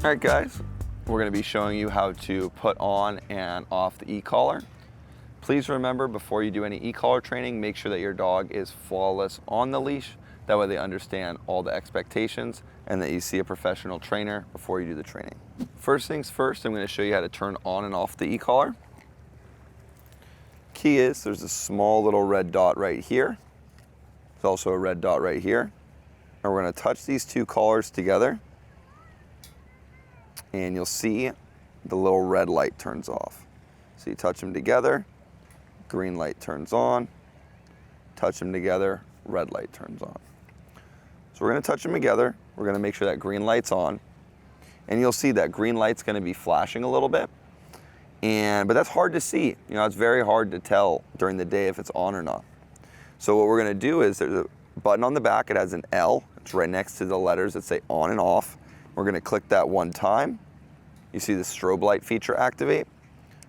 All right, guys, we're going to be showing you how to put on and off the e-collar. Please remember, before you do any e-collar training, make sure that your dog is flawless on the leash. That way they understand all the expectations and that you see a professional trainer before you do the training. First things first, I'm going to show you how to turn on and off the e-collar. Key is there's a small little red dot right here. There's also a red dot right here. And we're going to touch these two collars together. And you'll see the little red light turns off. So you touch them together, green light turns on, touch them together, red light turns on. So we're going to touch them together. We're going to make sure that green light's on. And you'll see that green light's going to be flashing a little bit. But that's hard to see. You know, it's very hard to tell during the day if it's on or not. So what we're going to do is there's a button on the back. It has an L. It's right next to the letters that say on and off. We're going to click that one time. You see the strobe light feature activate.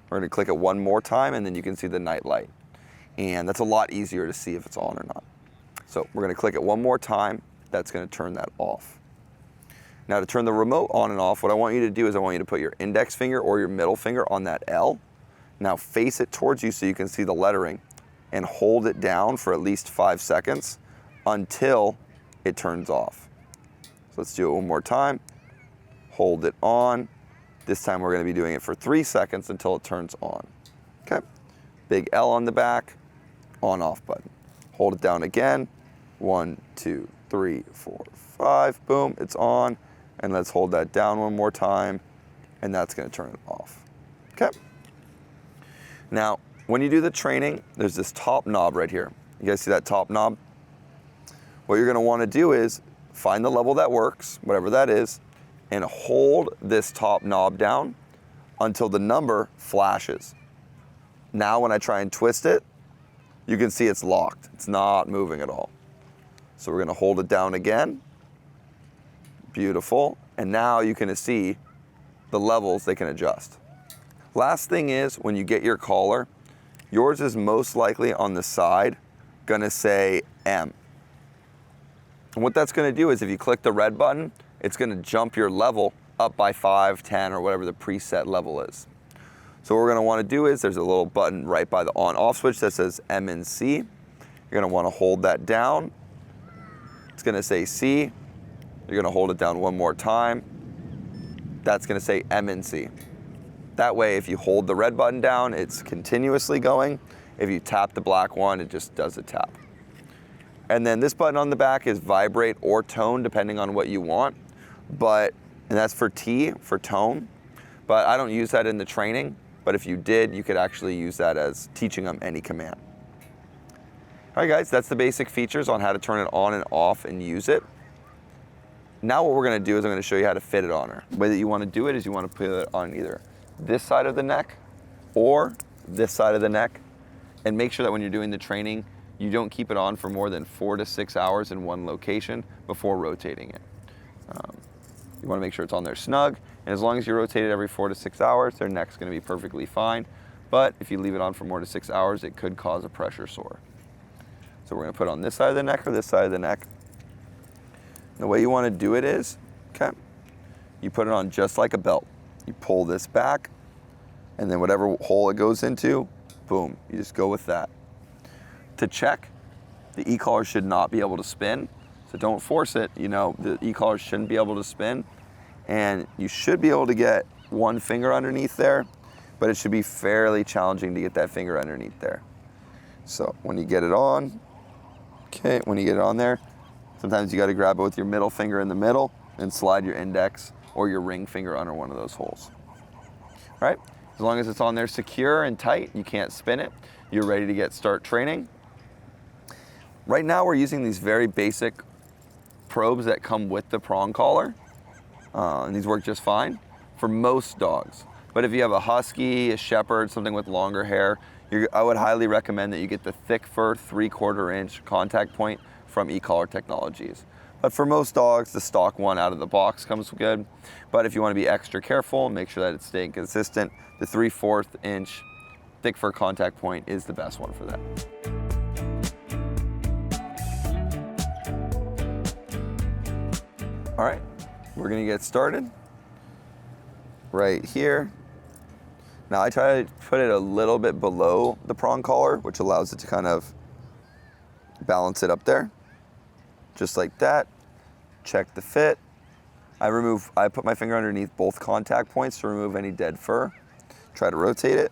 We're going to click it one more time, and then you can see the night light. And that's a lot easier to see if it's on or not. So we're going to click it one more time. That's going to turn that off. Now to turn the remote on and off, what I want you to do is I want you to put your index finger or your middle finger on that L. Now face it towards you so you can see the lettering and hold it down for at least 5 seconds until it turns off. So let's do it one more time. Hold it on. This time we're going to be doing it for 3 seconds until it turns on. Okay. Big L on the back, on off button. Hold it down again. 1, 2, 3, 4, 5. Boom, it's on. And let's hold that down one more time, and that's going to turn it off. Okay. Now, when you do the training, there's this top knob right here. You guys see that top knob? What you're going to want to do is find the level that works, whatever that is, and hold this top knob down until the number flashes. Now when I try and twist it, you can see it's locked. It's not moving at all. So we're going to hold it down again. Beautiful. And now you can see the levels they can adjust. Last thing is, when you get your collar, yours is most likely on the side going to say M. And what that's going to do is if you click the red button, it's going to jump your level up by 5, 10, or whatever the preset level is. So what we're going to want to do is there's a little button right by the on-off switch that says M and C. You're going to want to hold that down. It's going to say C. You're going to hold it down one more time. That's going to say M and C. That way, if you hold the red button down, it's continuously going. If you tap the black one, it just does a tap. And then this button on the back is vibrate or tone, depending on what you want. And that's for T, for tone. But I don't use that in the training. But if you did, you could actually use that as teaching them any command. All right, guys, that's the basic features on how to turn it on and off and use it. Now what we're going to do is I'm going to show you how to fit it on her. The way that you want to do it is you want to put it on either this side of the neck or this side of the neck. And make sure that when you're doing the training, you don't keep it on for more than 4 to 6 hours in one location before rotating it. You want to make sure it's on there snug, and as long as you rotate it every 4 to 6 hours, their neck's going to be perfectly fine. But if you leave it on for more than 6 hours, it could cause a pressure sore. So we're going to put it on this side of the neck or this side of the neck. And the way you want to do it is, okay, you put it on just like a belt. You pull this back, and then whatever hole it goes into, boom, you just go with that. To check, the e-collar should not be able to spin. So don't force it. You know, the e-collar shouldn't be able to spin. And you should be able to get one finger underneath there, but it should be fairly challenging to get that finger underneath there. So when you get it on, okay, when you get it on there, sometimes you got to grab it with your middle finger in the middle and slide your index or your ring finger under one of those holes. All right? As long as it's on there secure and tight, you can't spin it, you're ready to start training. Right now we're using these very basic probes that come with the prong collar, and these work just fine for most dogs. But if you have a husky, a shepherd, something with longer hair, I would highly recommend that you get the thick fur 3/4 inch contact point from e-collar Technologies. But for most dogs, the stock one out of the box comes good. But if you want to be extra careful, make sure that it's staying consistent, the 3/4 inch thick fur contact point is the best one for that. All right, we're gonna get started. right here. Now I try to put it a little bit below the prong collar, which allows it to kind of balance it up there. Just like that. Check the fit. I put my finger underneath both contact points to remove any dead fur. Try to rotate it.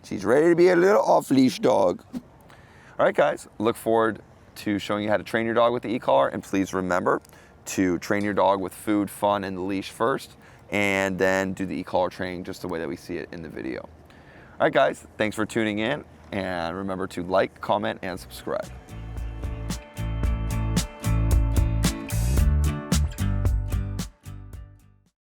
She's ready to be a little off-leash dog. All right, guys, look forward to showing you how to train your dog with the e-collar, and please remember to train your dog with food, fun, and the leash first, and then do the e-collar training just the way that we see it in the video. All right, guys, thanks for tuning in, and remember to like, comment, and subscribe.